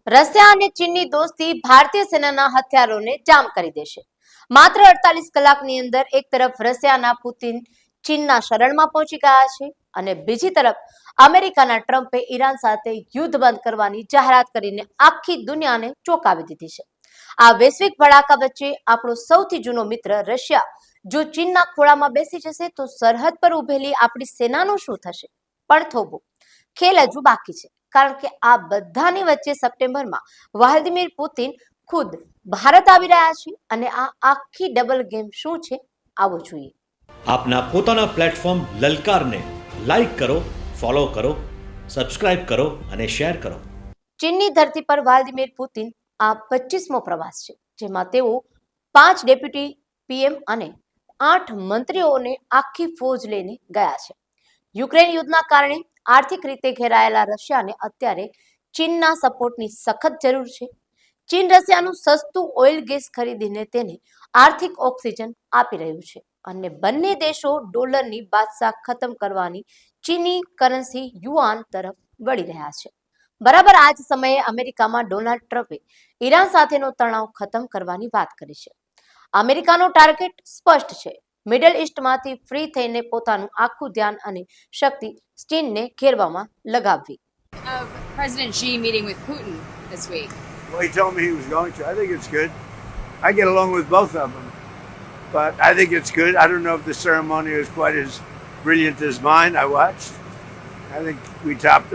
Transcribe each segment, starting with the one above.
Russia અને ચીનની દોસ્તી ભારતીય સેનાના હથિયારોને જામ કરી દેશે. માત્ર 48 કલાકની અંદર એક તરફ રશિયાના પુતિન ચીનના શરણમાં પહોંચી ગયા છે અને બીજી તરફ અમેરિકાના ટ્રમ્પે ઈરાન સાથે યુદ્ધ બંધ કરવાની જાહેરાત કરીને આખી દુનિયાને ચોંકાવી દીધી છે. આ વૈશ્વિક ભડાકા વચ્ચે આપણો સૌથી જૂનો મિત્ર રશિયા જો ચીનના ખોળામાં બેસી જશે તો સરહદ પર ઉભેલી આપણી સેનાનું શું થશે? પણ થોભો, ખેલ હજુ બાકી છે. કારણ કે આ બધાની વચ્ચે સપ્ટેમ્બરમાં વ્લાદિમીર પુતિન ખુદ ભારત આવી રહ્યા છે અને આ આખી ડબલ ગેમ શું છે આવો જોઈએ. આપના પોતાના પ્લેટફોર્મ લલકારને લાઈક કરો, ફોલો કરો, સબસ્ક્રાઇબ કરો અને શેર કરો. ચીનની ધરતી પર વ્લાદિમીર પુતિન આ 25મો પ્રવાસ છે, જેમાં તેઓ 5 ડેપ્યુટી પીએમ અને 8 મંત્રીઓને આખી ફોજ લઈને ગયા છે. યુક્રેન યુદ્ધના કારણે આર્થિક રીતે ઘેરાયેલા રશિયાને અત્યારે ચીનના સપોર્ટની સખત જરૂર છે. ચીન રશિયાનું સસ્તું ઓઇલ ગેસ ખરીદીને તેને આર્થિક ઓક્સિજન આપી રહ્યું છે અને બંને દેશો ડોલરની બાદશાહ ખતમ કરવાની ચીની કરન્સી યુઆન તરફ વળી રહ્યા છે. બરાબર આ જ સમયે અમેરિકામાં ડોનાલ્ડ ટ્રમ્પે ઈરાન સાથેનો તણાવ ખતમ કરવાની વાત કરી છે. અમેરિકાનો ટાર્ગેટ સ્પષ્ટ છે: મિડલ ઈસ્ટમાંથી ફ્રી થઈને પોતાનું આખું ધ્યાન અને શક્તિ ચીનને ઘેરવામાં લગાવવી. President Xi meeting with Putin this week. Well, he told me he was going to. I think it's good. I get along with both of them, but I think it's good. I don't know if the ceremony was quite as brilliant as mine. I watched. I think we topped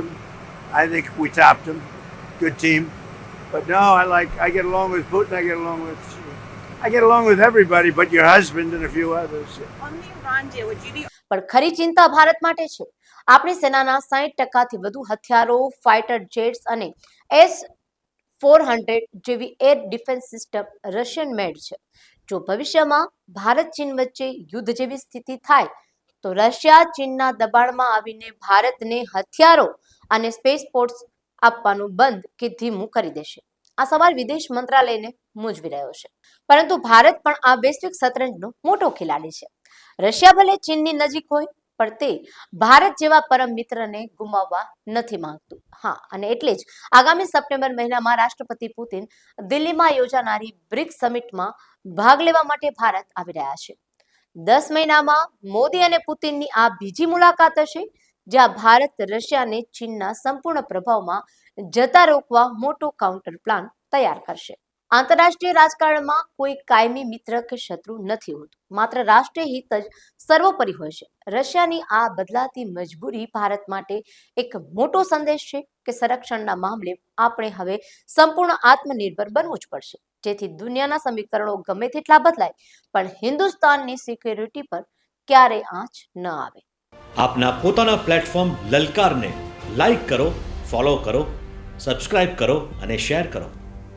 them. Good team. But no, I get along with Putin. I get along with everybody, but your husband and a few others. On the Iran deal, would you be પણ ખરી ચિંતા ભારત માટે છે. આપણી સેનાના 60% વધુ હથિયારો, fighter jets અને S-400 જેવી એર ડિફેન્સ સિસ્ટમ રશિયન મેડ છે. જો ભવિષ્યમાં ભારત ચીન વચ્ચે યુદ્ધ જેવી સ્થિતિ થાય તો રશિયા ચીનના દબાણમાં આવીને ભારતને હથિયારો અને સ્પેસ પોર્ટ્સ આપવાનું બંધ કે ધીમું કરી દેશે. આ સવાલ વિદેશ મંત્રાલયને મૂંઝવી રહ્યો છે. પરંતુ ભારત પણ આ વૈશ્વિક શતરંજનો મોટો ખેલાડી છે. રશિયા ભલે ચીનની નજીક હોય પણ તે ભારત જેવા પરમ મિત્રને ગુમાવવા નથી માંગતું. હા, અને એટલે જ આગામી સપ્ટેમ્બર મહિનામાં રાષ્ટ્રપતિ પુતિન દિલ્હીમાં યોજાનારી બ્રિક્સ સમિટમાં ભાગ લેવા માટે ભારત આવી રહ્યા છે. 10 મહિનામાં મોદી અને પુતિનની આ બીજી મુલાકાત હશે, જ્યાં ભારત રશિયાને ચીનના સંપૂર્ણ પ્રભાવમાં જતા રોકવા મોટો કાઉન્ટર પ્લાન તૈયાર કરશે. આંતરરાષ્ટ્રીય રાજકારણમાં કોઈ કાયમી મિત્ર કે શત્રુ નથી હોતું, માત્ર રાષ્ટ્રીય હિત જ સર્વોપરી હોય છે. રશિયાની આ બદલાતી મજબૂરી ભારત માટે એક મોટો સંદેશ છે કે સંરક્ષણના મામલે આપણે હવે સંપૂર્ણ આત્મનિર્ભર બનવું જ પડશે, જેથી દુનિયાના સમીકરણો ગમે તેટલા બદલાય પણ હિન્દુસ્તાનની સિક્યોરિટી પર ક્યારેય આંચ ન આવે. આપના પોતાના પ્લેટફોર્મ લલકારને લાઈક કરો, ફોલો કરો, સબસ્ક્રાઇબ કરો અને શેર કરો.